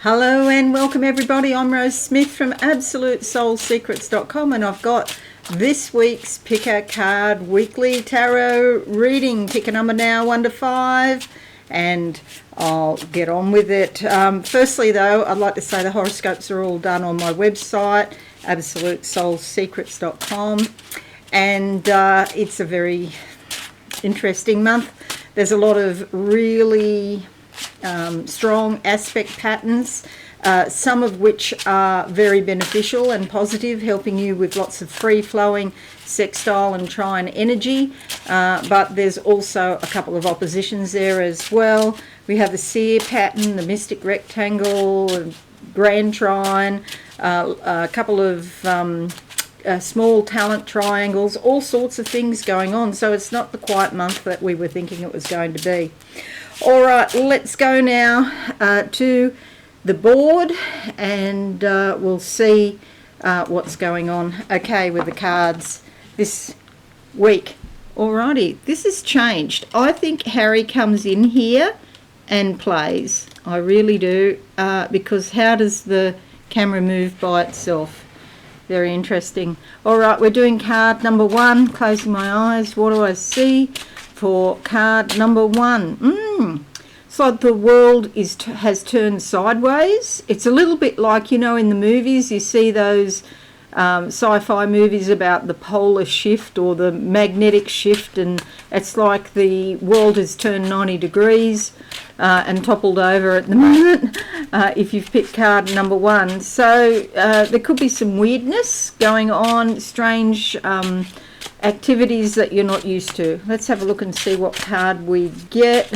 Hello and welcome everybody. I'm Rose Smith from AbsoluteSoulSecrets.com and I've got this week's Picker Card Weekly Tarot reading. Pick a number now, 1 to 5, and I'll get on with it. Firstly though, I'd like to say the horoscopes are all done on my website, AbsoluteSoulSecrets.com, and it's a very interesting month. There's a lot of really strong aspect patterns, some of which are very beneficial and positive, helping you with lots of free-flowing sextile and trine energy, but there's also a couple of oppositions there as well. We have the seer pattern, the mystic rectangle, grand trine, a couple of small talent triangles, all sorts of things going on. So it's not the quiet month that we were thinking it was going to be. All right, let's go now to the board and we'll see what's going on, okay, with the cards this week. Alrighty, this has changed. I think Harry comes in here and plays. I really do, because how does the camera move by itself? Very interesting. All right, we're doing card number 1. Closing my eyes. What do I see for card number 1? It's like the world has turned sideways. It's a little bit like, you know, in the movies, you see those sci-fi movies about the polar shift or the magnetic shift, and it's like the world has turned 90 degrees and toppled over at the moment if you've picked card number 1. So there could be some weirdness going on, strange activities that you're not used to. Let's have a look and see what card we get.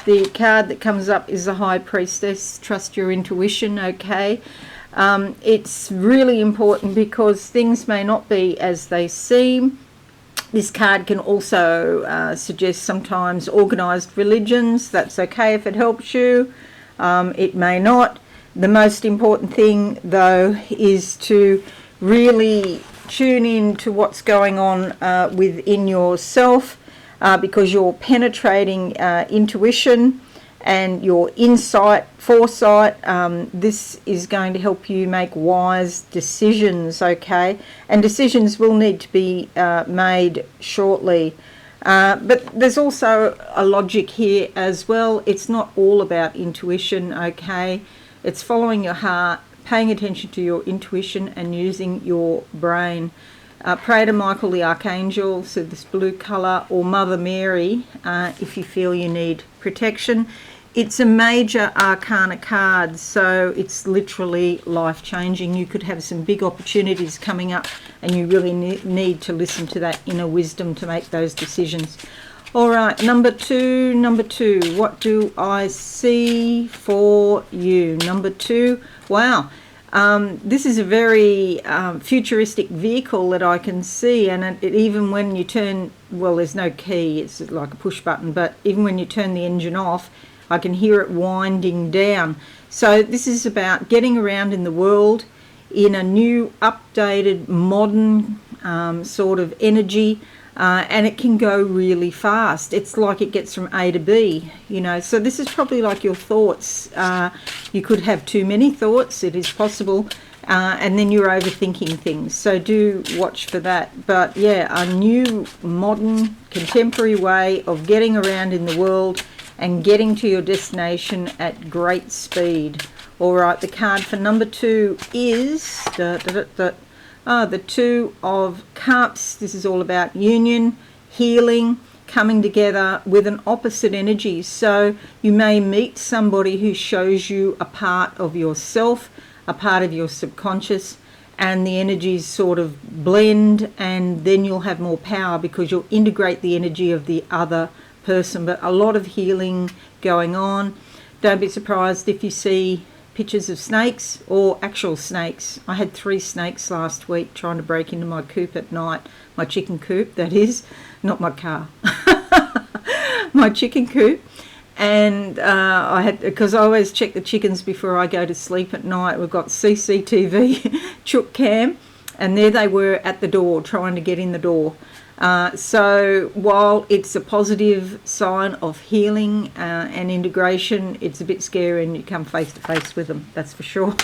The card that comes up is the High Priestess. Trust your intuition, okay? It's really important because things may not be as they seem. This card can also suggest sometimes organised religions. That's okay if it helps you. It may not. The most important thing, though, is to really tune in to what's going on within yourself, because your penetrating intuition and your insight, foresight, this is going to help you make wise decisions, okay? And decisions will need to be made shortly. But there's also a logic here as well. It's not all about intuition, okay? It's following your heart, paying attention to your intuition and using your brain. Pray to Michael the Archangel, so this blue colour, or Mother Mary if you feel you need protection. It's a major arcana card, so it's literally life-changing. You could have some big opportunities coming up and you really need to listen to that inner wisdom to make those decisions. All right, number two, what do I see for you? Number 2, wow. This is a very futuristic vehicle that I can see, and it even when you turn, well, there's no key, it's like a push button, but even when you turn the engine off, I can hear it winding down. So this is about getting around in the world in a new, updated, modern sort of energy, and it can go really fast. It's like it gets from A to B, you know. So this is probably like your thoughts. You could have too many thoughts, it is possible, and then you're overthinking things. So do watch for that. But yeah, a new, modern, contemporary way of getting around in the world and getting to your destination at great speed. All right, the card for number 2 is the 2 of Cups. This is all about union, healing, coming together with an opposite energy. So you may meet somebody who shows you a part of yourself, a part of your subconscious, and the energies sort of blend, and then you'll have more power because you'll integrate the energy of the other person. But a lot of healing going on. Don't be surprised if you see pictures of snakes or actual snakes. I had 3 snakes last week trying to break into my coop at night, my chicken coop, that is, not my car, my chicken coop. And I had, because I always check the chickens before I go to sleep at night. We've got CCTV, chook cam, and there they were at the door trying to get in the door. So while it's a positive sign of healing and integration, it's a bit scary when you come face to face with them, that's for sure.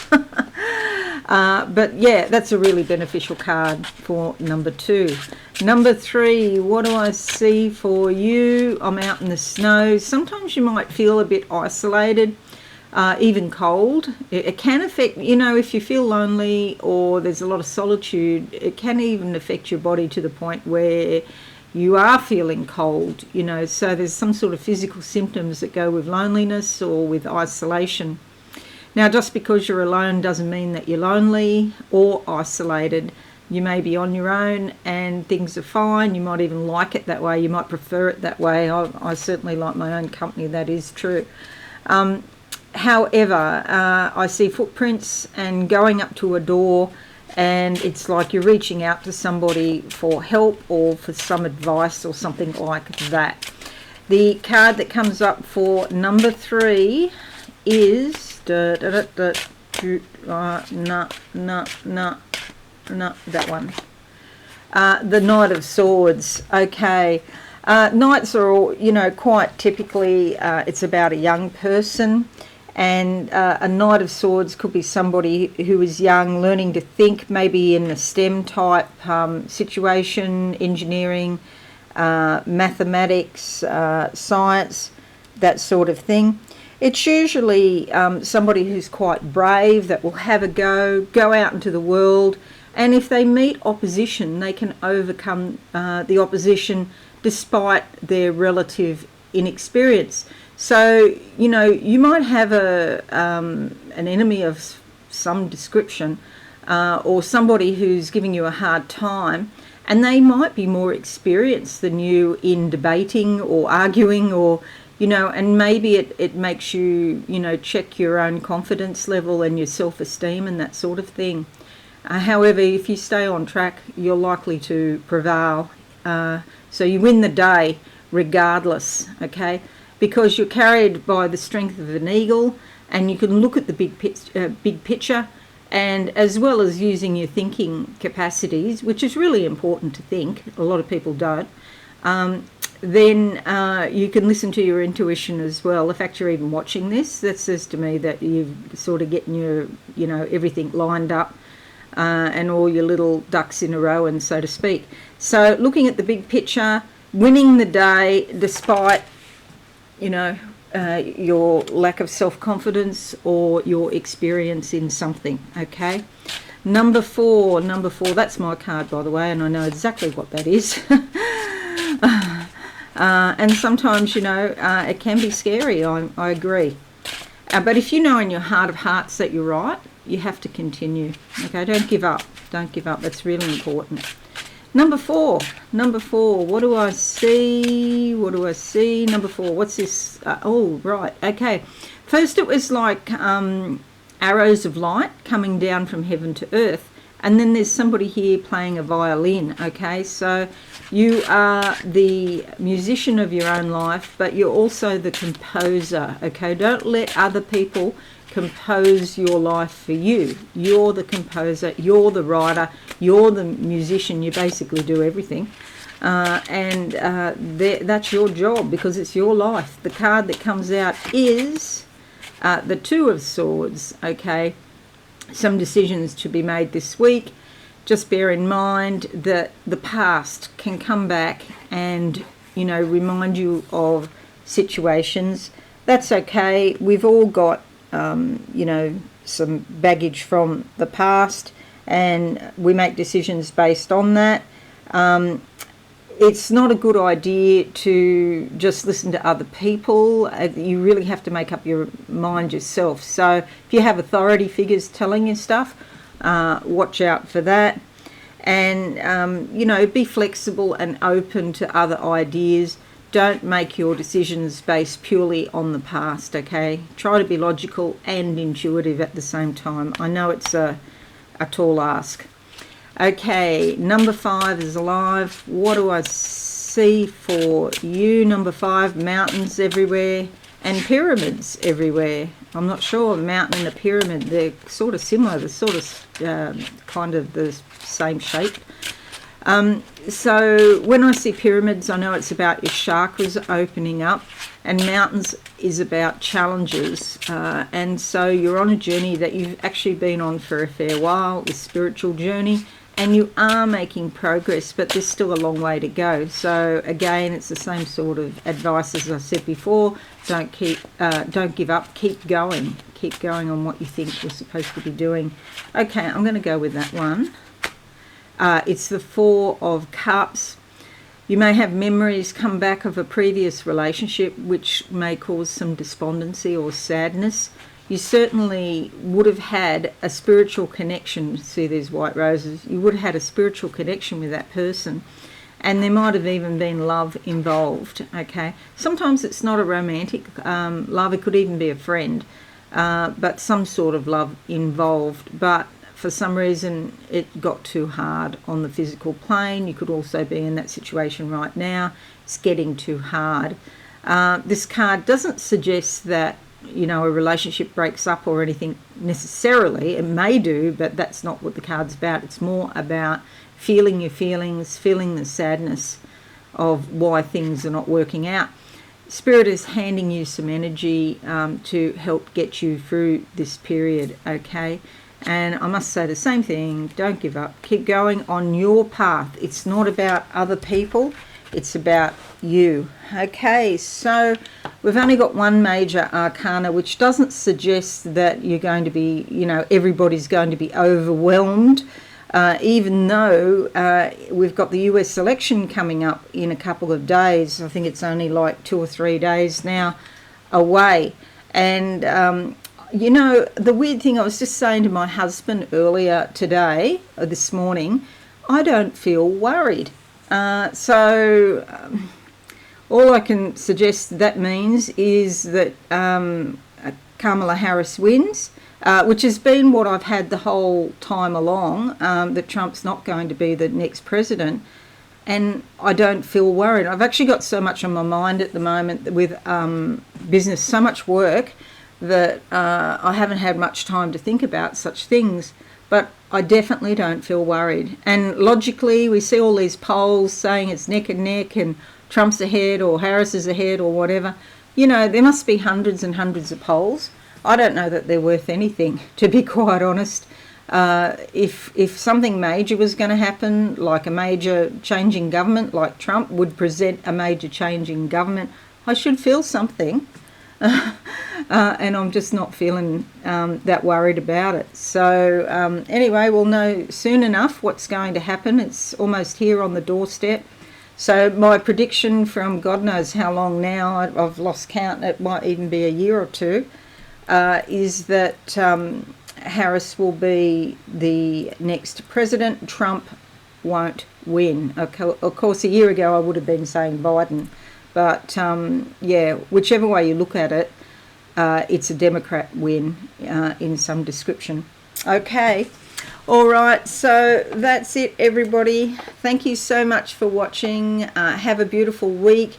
But yeah, that's a really beneficial card for number 2. Number 3, what do I see for you? I'm out in the snow. Sometimes you might feel a bit isolated, even cold. It can affect, if you feel lonely or there's a lot of solitude, it can even affect your body to the point where you are feeling cold, so there's some sort of physical symptoms that go with loneliness or with isolation. Now, just because you're alone doesn't mean that you're lonely or isolated. You may be on your own and things are fine. You might even like it that way. You might prefer it that way. I certainly like my own company. That is true. However, I see footprints and going up to a door, and it's like you're reaching out to somebody for help or for some advice or something like that. The card that comes up for number 3 is that one. The Knight of Swords. Okay. Knights are all, quite typically, it's about a young person, and a Knight of Swords could be somebody who is young, learning to think, maybe in a STEM type situation, engineering, mathematics, science, that sort of thing. It's usually somebody who's quite brave, that will have a go out into the world, and if they meet opposition, they can overcome the opposition despite their relative inexperience. So, you might have an enemy of some description or somebody who's giving you a hard time, and they might be more experienced than you in debating or arguing or and maybe it makes you, check your own confidence level and your self-esteem and that sort of thing. However, if you stay on track, you're likely to prevail. So you win the day regardless, okay? Because you're carried by the strength of an eagle, and you can look at the big picture, and as well as using your thinking capacities, which is really important to think. A lot of people don't. Then you can listen to your intuition as well. The fact you're even watching this, that says to me that you've sort of getting your, everything lined up and all your little ducks in a row, and so to speak. So looking at the big picture, winning the day despite, your lack of self-confidence or your experience in something, okay? Number 4, that's my card, by the way, and I know exactly what that is. And sometimes, it can be scary, I agree. But if you know in your heart of hearts that you're right, you have to continue. Okay, don't give up. Don't give up. That's really important. Number 4, what do I see? Number 4, what's this? Oh, right, okay. First it was like arrows of light coming down from heaven to earth. And then there's somebody here playing a violin, okay? So you are the musician of your own life, but you're also the composer, okay? Don't let other people compose your life for you. You're the composer, you're the writer, you're the musician. You basically do everything. That's your job because it's your life. The card that comes out is the Two of Swords, okay? Some decisions to be made this week. Just bear in mind that the past can come back and, remind you of situations. That's okay. We've all got, some baggage from the past, and we make decisions based on that. It's not a good idea to just listen to other people. You really have to make up your mind yourself. So if you have authority figures telling you stuff, watch out for that. And, be flexible and open to other ideas. Don't make your decisions based purely on the past, okay? Try to be logical and intuitive at the same time. I know it's a tall ask. Okay, number 5 is alive. What do I see for you? Number 5, mountains everywhere and pyramids everywhere. I'm not sure, a mountain and a pyramid, they're sort of similar. They're sort of kind of the same shape. So when I see pyramids, I know it's about your chakras opening up, and mountains is about challenges. And so you're on a journey that you've actually been on for a fair while, this spiritual journey, and you are making progress, but there's still a long way to go. So again, it's the same sort of advice as I said before. Don't give up. Keep going on what you think you're supposed to be doing. Okay, I'm going to go with that one. It's the Four of Cups. You may have memories come back of a previous relationship which may cause some despondency or sadness. You certainly would have had a spiritual connection. See these white roses? You would have had a spiritual connection with that person, and there might have even been love involved. Okay, sometimes it's not a romantic love. It could even be a friend, but some sort of love involved. But for some reason it got too hard on the physical plane. You could also be in that situation right now. It's getting too hard. This card doesn't suggest that a relationship breaks up or anything necessarily. It may do, but that's not what the card's about. It's more about feeling your feelings, feeling the sadness of why things are not working out. Spirit is handing you some energy to help get you through this period, okay? And I must say the same thing, don't give up. Keep going on your path. It's not about other people, it's about you. Okay, so we've only got one major arcana, which doesn't suggest that you're going to be, everybody's going to be overwhelmed, even though we've got the US election coming up in a couple of days. I think it's only like 2 or 3 days now away. And the weird thing, I was just saying to my husband earlier today, or this morning, I don't feel worried. All I can suggest that means is that Kamala Harris wins, which has been what I've had the whole time along, that Trump's not going to be the next president. And I don't feel worried. I've actually got so much on my mind at the moment with business, so much work, that I haven't had much time to think about such things. But I definitely don't feel worried. And logically, we see all these polls saying it's neck and neck and Trump's ahead or Harris is ahead or whatever. There must be hundreds and hundreds of polls. I don't know that they're worth anything, to be quite honest. If something major was going to happen, like a major change in government, like Trump would present a major change in government, I should feel something. And I'm just not feeling that worried about it. So anyway, we'll know soon enough what's going to happen. It's almost here on the doorstep. So my prediction from God knows how long now, I've lost count, it might even be a year or two, is that Harris will be the next president. Trump won't win. Of course, a year ago I would have been saying Biden. But, whichever way you look at it, it's a Democrat win in some description. Okay. All right. So that's it, everybody. Thank you so much for watching. Have a beautiful week.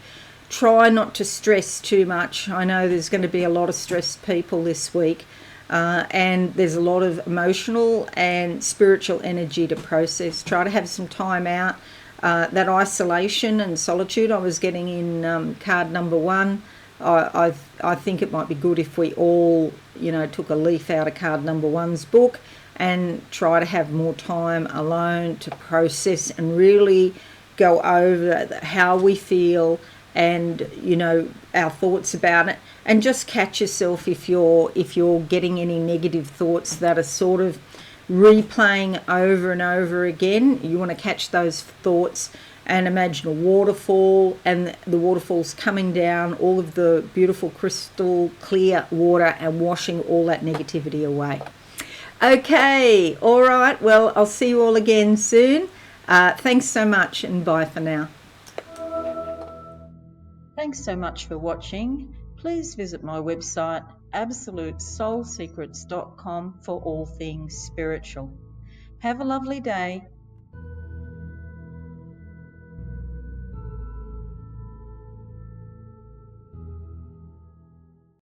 Try not to stress too much. I know there's going to be a lot of stressed people this week. And there's a lot of emotional and spiritual energy to process. Try to have some time out. That isolation and solitude I was getting in card number 1, I think it might be good if we all, took a leaf out of card number 1's book and try to have more time alone to process and really go over how we feel and, our thoughts about it, and just catch yourself if you're getting any negative thoughts that are sort of replaying over and over again. You want to catch those thoughts and imagine a waterfall, and the waterfall's coming down, all of the beautiful crystal clear water, and washing all that negativity away. Okay, all right, well, I'll see you all again soon. Thanks so much, and bye for now. Thanks so much for watching. Please visit my website absolutesoulsecrets.com for all things spiritual. Have a lovely day.